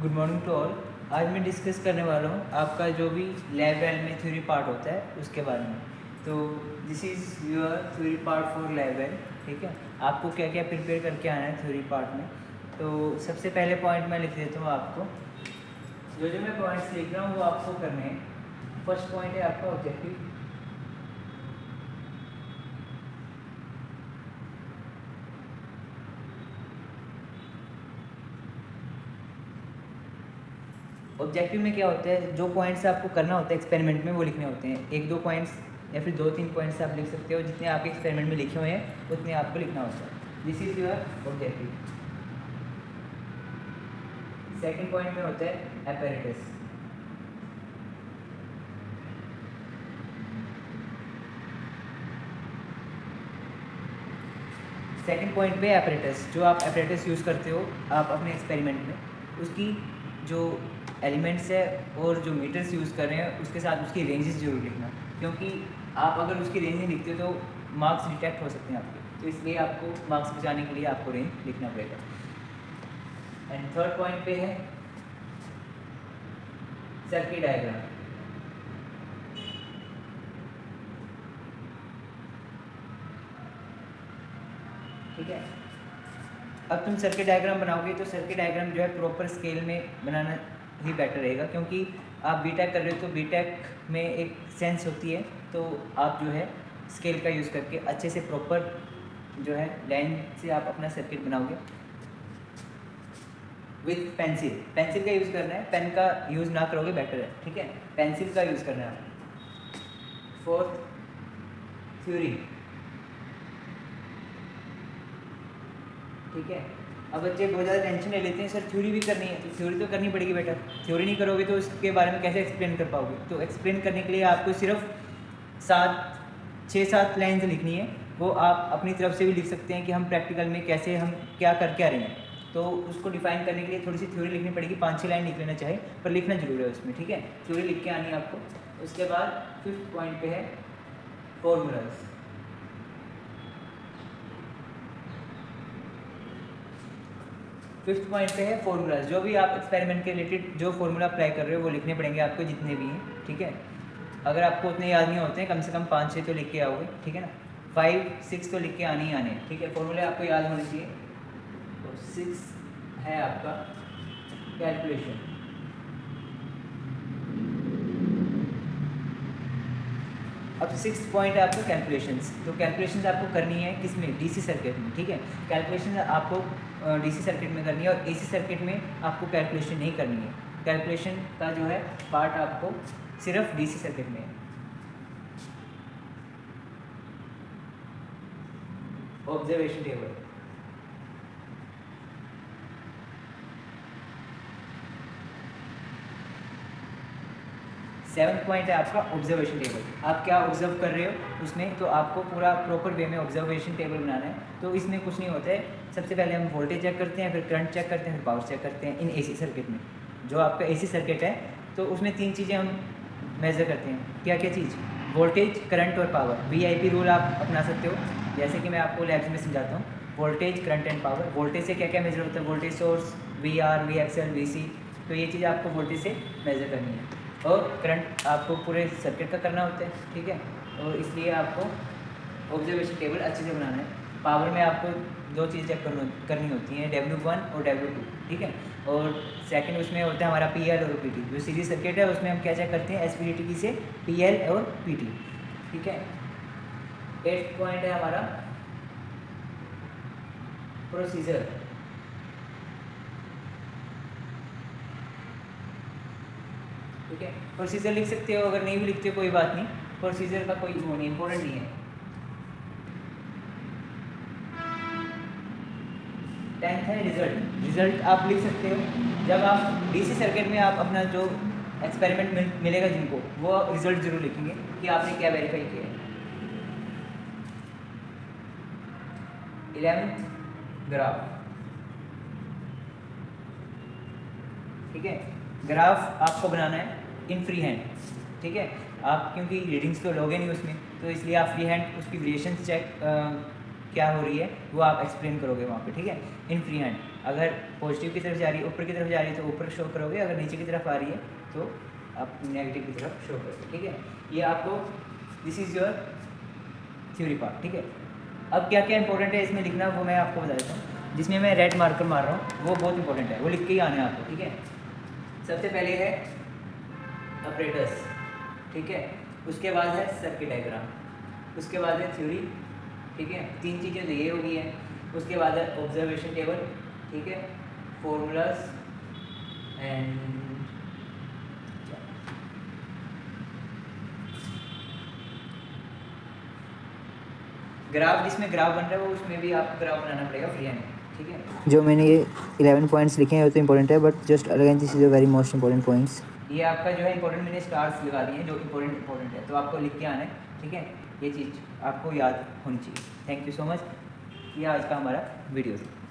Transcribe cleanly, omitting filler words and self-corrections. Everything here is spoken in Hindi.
Good morning to all. आज मैं डिस्कस करने वाला हूँ आपका जो भी लैब वेल में थ्योरी पार्ट होता है उसके बारे में। तो this is your theory part for lab well. ठीक है, आपको क्या क्या प्रिपेयर करके आना है थ्योरी पार्ट में। तो सबसे पहले पॉइंट मैं लिख देता हूँ आपको, जो मैं पॉइंट्स लिख रहा हूँ वो आपको करने हैं। फर्स्ट पॉइंट है आपका ऑब्जेक्टिव। ऑब्जेक्टिव में क्या होता है, जो पॉइंट्स आपको करना होता है एक्सपेरिमेंट में वो लिखने होते हैं। एक दो पॉइंट्स या फिर दो तीन पॉइंट्स आप लिख सकते हो, जितने आपके एक्सपेरिमेंट में लिखे हुए हैं उतने आपको लिखना होता है। This is your objective. Second point में होता है apparatus। सेकंड पॉइंट पे apparatus, जो आप apparatus यूज़ करते हो आप अपने एक्सपेरिमेंट में, उसकी जो एलिमेंट्स है और जो मीटर्स यूज़ कर रहे हैं उसके साथ उसकी रेंजेस जरूर लिखना, क्योंकि आप अगर उसकी रेंज नहीं लिखते हो तो मार्क्स डिटेक्ट हो सकते हैं आपके। तो इसलिए आपको मार्क्स बचाने के लिए आपको रेंज लिखना पड़ेगा। एंड थर्ड पॉइंट पे है सर्किट डायग्राम। ठीक है, अब तुम सर्किट डायग्राम बनाओगे तो सर्किट डायग्राम जो है प्रॉपर स्केल में बनाना ही बेटर रहेगा, क्योंकि आप बीटेक कर रहे हो तो बीटेक में एक सेंस होती है, तो आप जो है स्केल का यूज़ करके अच्छे से प्रॉपर जो है लाइन से आप अपना सर्किट बनाओगे। विथ पेंसिल, पेंसिल का यूज़ करना है, पेन का यूज़ ना करोगे बेटर है। ठीक है, पेंसिल का यूज़ करना है। Fourth, theory. ठीक है, अब बच्चे बहुत ज़्यादा टेंशन ले लेते हैं, सर थ्योरी भी करनी है, तो थ्योरी तो करनी पड़ेगी बेटा। थ्योरी नहीं करोगे तो उसके बारे में कैसे एक्सप्लेन कर पाओगे। तो एक्सप्लेन करने के लिए आपको सिर्फ 6-7 लाइन्स लिखनी है। वो आप अपनी तरफ से भी लिख सकते हैं कि हम प्रैक्टिकल में कैसे हम क्या करके आ रहे हैं, तो उसको डिफाइन करने के लिए थोड़ी सी थ्योरी लिखनी पड़ेगी। 5-6 लाइन लिख लेना चाहे, पर लिखना जरूर है उसमें। ठीक है, थ्योरी लिख के आनी है आपको। उसके बाद फिफ्थ पॉइंट पे है फॉर्मूलाज। फिफ्थ पॉइंट पे है फॉर्मूलाज। जो भी आप एक्सपेरिमेंट के रिलेटेड जो फॉर्मूला अप्लाई कर रहे हो वो लिखने पड़ेंगे आपको, जितने भी हैं। ठीक है, अगर आपको उतने याद नहीं होते हैं कम से कम 5-6 तो लिख के आओगे। ठीक है ना, 5-6 तो लिख के आने ही आने। ठीक है, फॉर्मूले आपको याद होने चाहिए। तो 6 है आपका कैलकुलेशन। अब 6 पॉइंट है आपका कैलकुलेशंस। तो कैलकुलेशंस आपको करनी है किसमें, डीसी सर्किट में। ठीक है, कैलकुलेशन आपको डीसी सर्किट में करनी है, और एसी सर्किट में आपको कैलकुलेशन नहीं करनी है। कैलकुलेशन का जो है पार्ट आपको सिर्फ डीसी सर्किट में है। Observation table. सेवन्थ पॉइंट है आपका ऑब्जर्वेशन टेबल। आप क्या ऑब्जर्व कर रहे हो उसमें, तो आपको पूरा प्रॉपर वे में ऑब्जर्वेशन टेबल बनाना है। तो इसमें कुछ नहीं होता है, सबसे पहले हम वोल्टेज चेक करते हैं, फिर करंट चेक करते हैं, फिर पावर चेक करते हैं। इन एसी सर्किट में, जो आपका एसी सर्किट है तो उसमें 3 चीज़ें हम मेज़र करते हैं। क्या क्या चीज़, वोल्टेज, करंट और पावर। वीआईपी रूल आप अपना सकते हो, जैसे कि मैं आपको लैब्स में समझाता हूँ। Voltage, current and power. Voltage से क्या क्या मेजर होता है, voltage source, V R, V X L, V C. तो ये चीज़ आपको वोल्टेज से मेज़र करनी है। और करंट आपको पूरे सर्किट का करना होता है। ठीक है, और इसलिए आपको ऑब्जर्वेशन टेबल अच्छे से बनाना है। पावर में आपको 2 चीज़ चेक करनी होती हैं, W1 और W2। ठीक है, और सेकंड उसमें होता है हमारा PL और PT। जो सीरीज सर्किट है उसमें हम क्या चेक करते हैं, SPDT से PL और PT। ठीक है, 8th पॉइंट है हमारा प्रोसीजर। ठीक है, प्रोसीजर लिख सकते हो, अगर नहीं भी लिखते हो कोई बात नहीं, प्रोसीजर का कोई वो नहीं, इंपॉर्टेंट नहीं है। 10th है रिजल्ट। रिजल्ट आप लिख सकते हो जब आप डीसी सर्किट में आप अपना जो एक्सपेरिमेंट मिलेगा जिनको, वो रिजल्ट जरूर लिखेंगे कि आपने क्या वेरीफाई किया है। 11th graph. ठीक है, ग्राफ आपको बनाना है इन फ्री हैंड। ठीक है, आप क्योंकि रीडिंग्स तो लोगे नहीं उसमें, तो इसलिए आप फ्री हैंड उसकी वेरिएशन चेक क्या हो रही है वो आप एक्सप्लेन करोगे वहाँ पे, ठीक है। इन फ्री हैंड अगर पॉजिटिव की तरफ जा रही है, ऊपर की तरफ जा रही है तो ऊपर शो करोगे, अगर नीचे की तरफ आ रही है तो आप नेगेटिव की तरफ शो करोगे, ठीक है। ये आपको this is your theory part, ठीक है। अब क्या क्या इंपॉर्टेंट है इसमें लिखना वो मैं आपको बता देता हूँ। जिसमें मैं रेड मार्कर मार रहा हूँ वो बहुत इंपॉर्टेंट है, वो लिख के ही आना है आपको, ठीक है। सबसे पहले है ऑपरेटर्स, ठीक है। उसके बाद है सर्किट डायग्राम, उसके बाद है थ्योरी, ठीक है। 3 चीज़ें तो ये हो गई है। उसके बाद है ऑब्जर्वेशन टेबल, ठीक है, फॉर्मूलाज एंड ग्राफ, जिसमें ग्राफ बन रहा है वो उसमें भी आपको ग्राफ बनाना पड़ेगा फ्री हैंड, ठीक है। जो मैंने ये 11 पॉइंट्स लिखे हैं वो तो इंपॉर्टेंट है, but just again this is a very most important points. ये आपका जो है इंपॉर्टेंट मैंने स्टार्स लगा दिए हैं जो इंपॉर्टेंट है, तो आपको लिख के आना है, ठीक है। ये चीज़ आपको याद होनी चाहिए। Thank you so much. ये आज का हमारा वीडियो था।